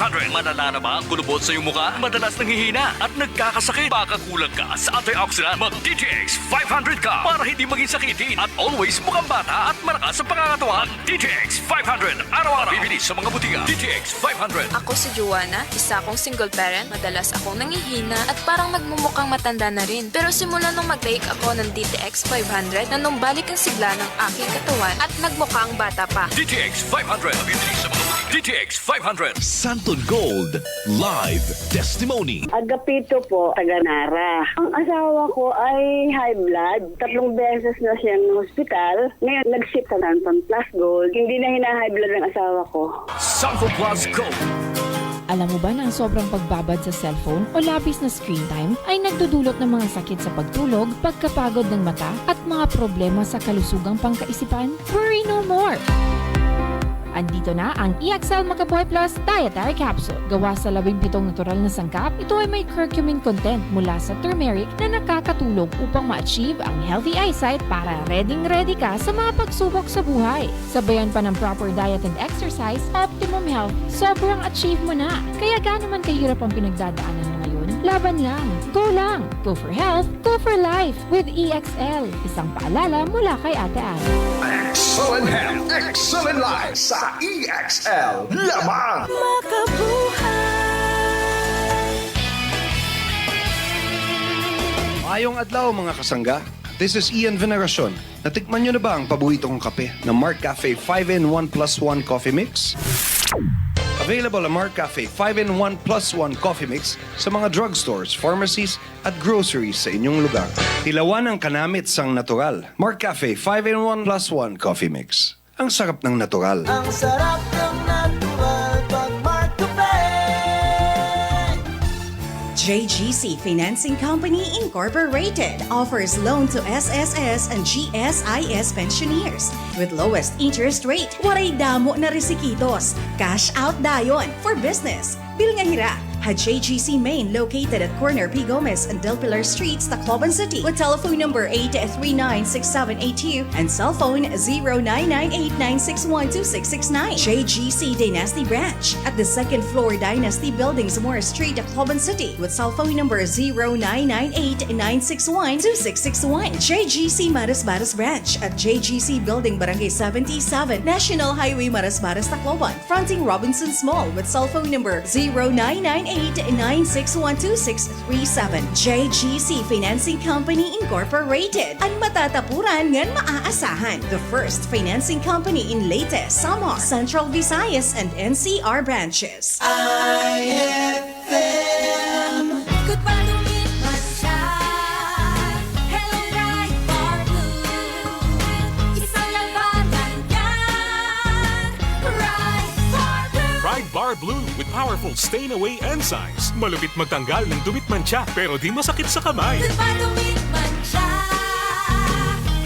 500. Madala na ba ang kulubot sa iyong muka? Madalas nanghihina at nagkakasakit? Baka kulang ka sa antioxidant. Mag-DTX 500 ka para hindi maging sakitin at always mukhang bata at malakas sa pangangatawan. DTX 500. Araw-araw. Bibili sa mga butika. DTX 500. Ako si Joanna, isa akong single parent. Madalas akong nangihina at parang nagmumukhang matanda na rin. Pero simula nung mag-take ako ng DTX 500, nanumbalik ang sigla ng aking katawan at nagmukhang bata pa. DTX 500. Bibili sa mga butika. DTX 500. Santon Gold Live Testimony. Agapito po, taga-Nara. Ang asawa ko ay high blood. 3 beses na siyang hospital. Ngayon, nag-ship sa Santon Plus Gold. Hindi na hina-high blood ng asawa ko. Santon Plus Gold. Alam mo ba na ang sobrang pagbabad sa cellphone o labis na screen time ay nagdudulot ng mga sakit sa pagtulog, pagkapagod ng mata at mga problema sa kalusugang pangkaisipan? Worry no more! Andito na ang EXL Makabuhay Plus Dietary Capsule. Gawa sa 17 natural na sangkap, ito ay may curcumin content mula sa turmeric na nakakatulong upang ma-achieve ang healthy eyesight para ready ka sa mga pagsubok sa buhay. Sabayan pa ng proper diet and exercise, optimum health, sobrang achieve mo na. Kaya gaano man kahirap ang pinagdadaanan mo ngayon, laban lang, go lang, go for health, go for life with EXL. Isang paalala mula kay Ate Anne. Excellent health, excellent life sa EXL. Lamang! Mayong adlaw mga kasangga. This is Ian Veneracion. Natikman nyo na ba ang paborito kong kape na Mark Cafe 5-in-1 plus 1 coffee mix? Available ang Mark Cafe 5-in-1 plus 1 coffee mix sa mga drugstores, pharmacies at groceries sa inyong lugar. Hilawan ang kanamit sang natural. Mark Cafe 5-in-1 plus 1 coffee mix. Ang sarap ng natural. Ang sarap ng natural pag Mark Cafe. JGC Financing Company Incorporated offers loan to SSS and GSIS pensioners with lowest interest rate. Waray damo na resikitos. Cash out dayon for business. Bil nga hira. Had JGC Main located at corner P. Gomez and Del Pilar Streets, Tacloban City with telephone number 839-6782 and cell phone 0998-961-2669. JGC Dynasty Branch at the second floor Dynasty Building, Zamora Street, Tacloban City with cell phone number 0998-961-2661. JGC Maras Branch at JGC Building, Barangay 77, National Highway Maras, Tacloban, fronting Robinson's Mall with cell phone number 0998-961-2637. JGC Financing Company Incorporated. Ang matatapuran ngan maaasahan. The first financing company in Leyte, Samar, Central Visayas, and NCR branches. IFM. Goodbye to midnight shine. Hello, Right Bar Blue. Isang labanan yan. Right Bar Blue. Pride Bar Blue with powerful stain-away enzymes. Malupit magtanggal ng dumit mancha pero di masakit sa kamay. Goodbye to midnight shine.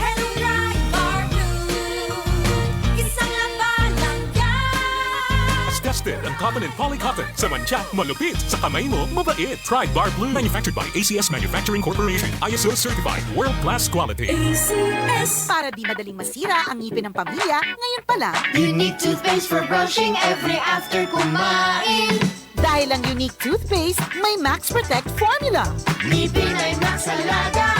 Hello, Right Bar Blue. Isang labanan yan. As tested ang cotton and polycotton. Sa mancha, malupit. Sa kamay mo, mabait. Pride Bar Blue. Manufactured by ACS Manufacturing Corporation. ISO certified. World-class quality. ACS. Para di madaling masira ang ngipin ng pamilya, ngayon pa lang, Unique toothpaste for brushing every after kumain. dahil ang unique toothpaste, may Max Protect formula. Ngipin ay Max Alaga.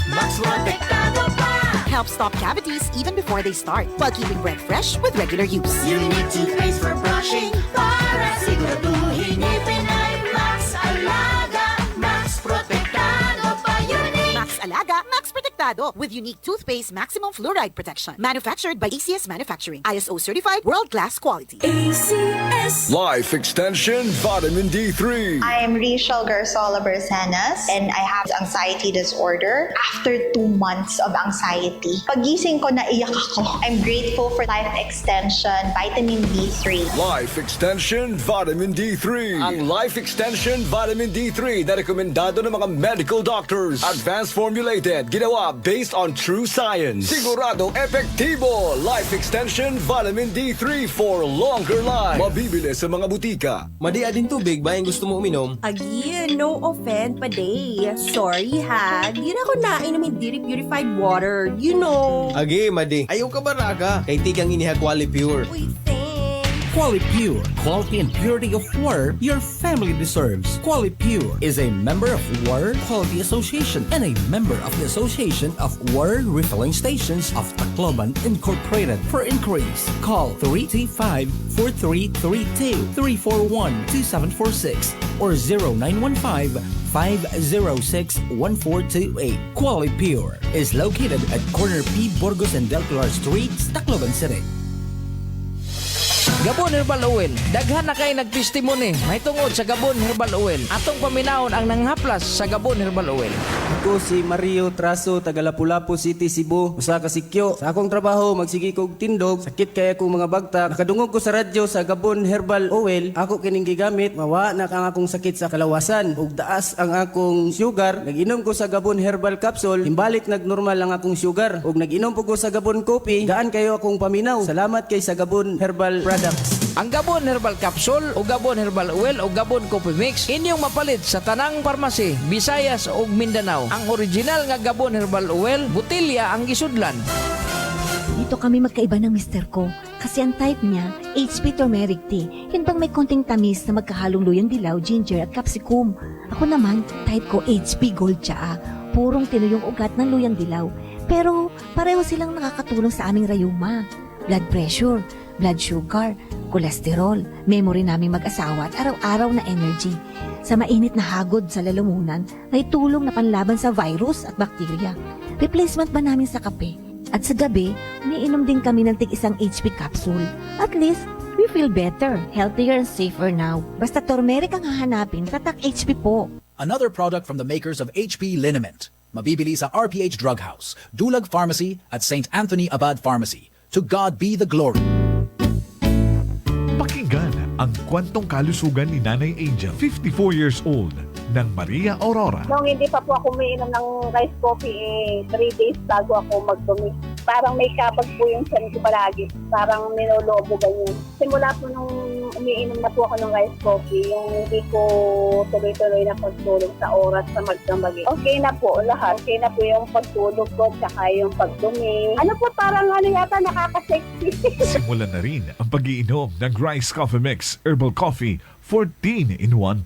Max Protektado pa. Helps stop cavities even before they start, while keeping breath fresh with regular use. Unique toothpaste for brushing para siguraduhin ngipin ay Max Alaga. Max Protektado pa. Unique. Max Alaga, Max Protectado with unique toothpaste maximum fluoride protection. Manufactured by ACS Manufacturing. ISO certified world-class quality. ACS. Life Extension Vitamin D3. I am Rachel Garzola Bersanas and I have anxiety disorder. After 2 months of anxiety, pagising ko naiyak ako. I'm grateful for Life Extension Vitamin D3. Life Extension Vitamin D3. Ang Life Extension Vitamin D3 na rekomendado ng mga medical doctors. Advanced formulated, ginawa based on true science. Siguradong epektibo. Life Extension Vitamin D3 for longer life. Mabibili sa mga butika. Madia din tubig ba yung gusto mo uminom? Again, no offense pa day. Sorry ha, di na ako nainom yung Diri Purified Water. You know. Agi, madi. Ayaw ka ba raga? Kay tikang iniha quali pure. Uy, thanks. QualiPure, quality and purity of water your family deserves. QualiPure is a member of Water Quality Association and a member of the Association of Water Refilling Stations of Tacloban Incorporated. For inquiries, call 335-4332, 341-2746, or 0915-506-1428. QualiPure is located at corner P. Burgos and Del Pilar Streets, Tacloban City. Gabon Herbal Oil. Daghan na kay nagtestimony. May tungod sa Gabon Herbal Oil. Atong paminahon ang nanghaplas sa Gabon Herbal Oil. Ako si Mario Traso, taga Lapu-Lapu City, Cebu. Usa ka sikyo. Sa akong trabaho, magsigi kog tindog. Sakit kaya akong mga bagta. Nakadungog ko sa radyo sa Gabon Herbal Oil. Ako kining gigamit. Mawa na kang akong sakit sa kalawasan. Ug taas ang akong sugar. Nag-inom ko sa Gabon Herbal Capsule. Himbalik nagnormal ang akong sugar. Ug nag-inom po ko sa Gabon Coffee. Gaan kayo akong paminaw. Salamat kay sa Gabon Herbal Products. Ang Gabon Herbal Capsule o Gabon Herbal Oil o Gabon Coffee Mix inyong mapalit sa tanang parmasi, Visayas o Mindanao. Ang original nga Gabon Herbal Oil, butilya ang gisudlan. Dito kami magkaiba ng mister ko kasi ang type niya, HP Turmeric Tea. Yun bang may konting tamis na magkahalong luyang dilaw, ginger at capsicum. Ako naman, type ko HP Gold Tsaa. Purong tinuyong ugat ng luyang dilaw. Pero pareho silang nakakatulong sa aming rayuma, blood pressure, blood sugar, kolesterol, memory naming mag-asawa at araw-araw na energy. Sa mainit na hagod sa lalamunan, may tulong na panlaban sa virus at bakterya. Replacement ba namin sa kape? At sa gabi, umiinom din kami ng tig-isang HP capsule. At least, we feel better, healthier and safer now. Basta turmeric ang hahanapin, tatak HP po. Another product from the makers of HP Liniment. Mabibili sa RPH Drug House, Dulag Pharmacy at St. Anthony Abad Pharmacy. To God be the glory. Pakinggan ang kwentong kalusugan ni Nanay Angel, 54 years old, ng Maria Aurora. Nung hindi pa po ako umiinom ng rice coffee, 3 days bago ako magdumi. Parang may kapag po yung tiyan ko palagi. Parang ninolobo ganyan. Simula po nung umiinom na po ako ng rice coffee, yung hindi ko tuloy-tuloy na pagtulog sa oras sa magdamagi. Okay na po lahat. Okay na po yung pagtulog ko, tsaka yung pagdumi. Ano po, parang yata nakaka-sexy. Simulan na rin ang pag-iinom ng Rice Coffee Mix Herbal Coffee 14-in-1+1.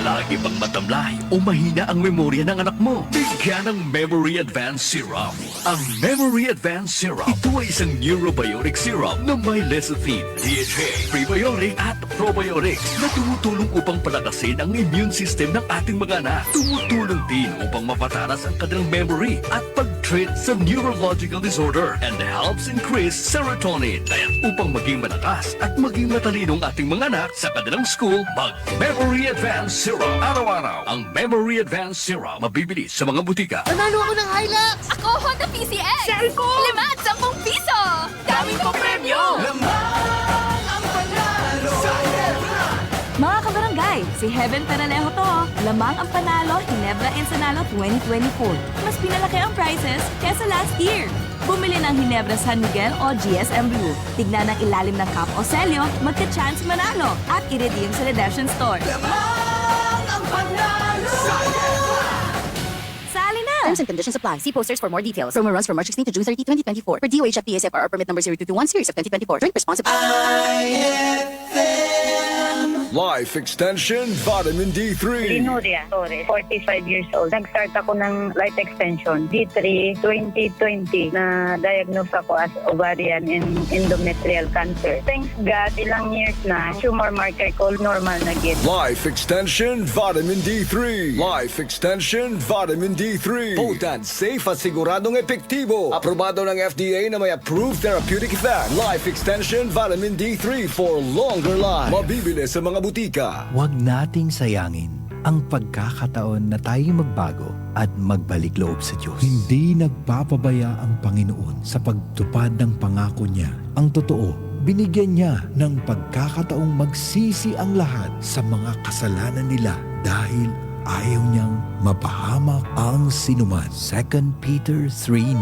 Lagi bang matamlay o mahina ang memorya ng anak mo? Bigyan ng Memory Advance Syrup. Ang Memory Advance Syrup, ito ay isang neurobiotic syrup na may lecithin, DHA, prebiotic at probiotic na tumutulong upang palakasin ang immune system ng ating mga anak. Tumutulong din upang mapataras ang kanilang memory at pag-treat sa neurological disorder and helps increase serotonin. Kaya upang maging malakas at maging matalinong ating mga anak sa kanilang school, mag-Memory Advance Syrup. Araw-araw, ang Memory Advance Syrup mabibili sa mga butika. Nanalo ako ng Hilux! Ako, Honda PCX! Cellphone! 5-10 piso! Dami ko premyo! Lamang ang panalo! Mga kabarangay, si Heaven Peralejo to. Lamang ang panalo, Ginebra Ensenado 2024. Mas pinalaki ang prizes kesa last year. Bumili ng Ginebra San Miguel o GSM Blue. Tignan ang ilalim ng cup o selyo, magka-chance manalo at i-redeem sa redemption store. Lamang ang panalo! Sali na! Terms and conditions apply. See posters for more details. Promo runs from March 16 to June 30, 2024. Per DOH at PSFR permit number 0221 series of 2024. Drink responsibly. Life Extension Vitamin D3. Linuria Torres, 45 years old. Nag-start ako ng life extension, D3, 2020, na diagnose ako as ovarian and endometrial cancer. Thanks God, ilang years na, tumor marker ko normal na gid. Life Extension Vitamin D3. Life Extension Vitamin D3. Potent, safe at siguradong epektibo. Aprobado ng FDA na may approved therapeutic effect. Life Extension Vitamin D3 for longer life. Mabibili sa mga butika. Huwag nating sayangin ang pagkakataon na tayo magbago at magbalik loob sa Diyos. Hindi nagpapabaya ang Panginoon sa pagtupad ng pangako niya. Ang totoo, binigyan niya ng pagkakataong magsisi ang lahat sa mga kasalanan nila dahil ayaw niyang mapahamak ang sinuman. 2 Peter 3:9.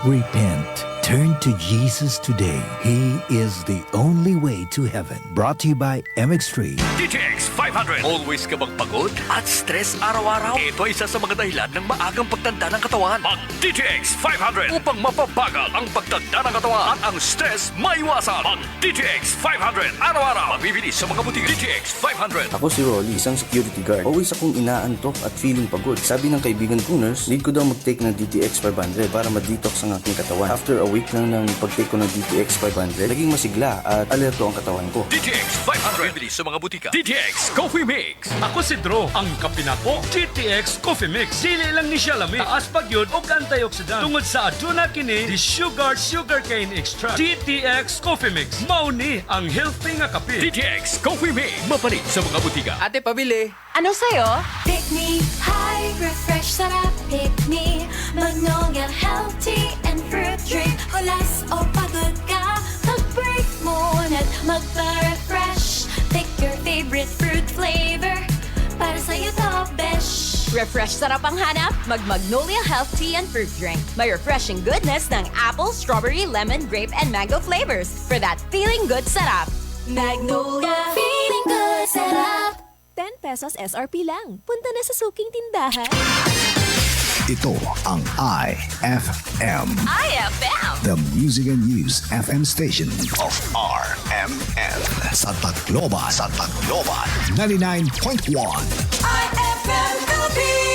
Repent, Turn to Jesus today. He is the only way to heaven. Brought to you by MX3. DTX 500. Always ka bang pagod at stress araw-araw? Ito ay isa sa mga dahilan ng maagang pagtanda ng katawan. Mag DTX 500 upang mapabagal ang pagtanda ng katawan at ang stress maiwasan. Mag DTX 500 araw-araw. Mabibili sa mga butik. DTX 500. Ako si Rolly, isang security guard. Always akong inaantok at feeling pagod. Sabi ng kaibigan kong nurse, need ko daw mag-take ng DTX 500 para ma-detox ang aking katawan. After a week lang ng pag-take ko ng DTX 500, naging masigla at alerto ang katawan ko. DTX 500. Mabibili sa mga butika. DTX Coffee Mix. Ako si Dro, ang kapinapo GTX Coffee Mix. Dili lang ni siya lami, taas pagyod o antioxidant. Tungod sa aduna kini di sugarcane extract. DTX Coffee Mix. Mauni ang healthy nga kape. DTX Coffee Mix. Mapalit sa mga butika. Ate, pabili. Ano sa'yo? Pick me, high, refresh, sarap. Pick me, Magnolia, healthy and fruit drink. Kulas o pagod ka, mag-break mona't magpa-refresh. Pick your favorite fruit flavor, para sa'yo to, besh. Refresh sarap ang hanap? Mag-Magnolia Health Tea and Fruit Drink. May refreshing goodness ng apple, strawberry, lemon, grape, and mango flavors for that feeling good sarap. Magnolia, feeling good, sarap. 10 pesos SRP lang. Punta na sa suking tindahan. Ito ang IFM. IFM! The Music and News FM station of RMN. Sa Tacloban. 99.1. IFM Philippines.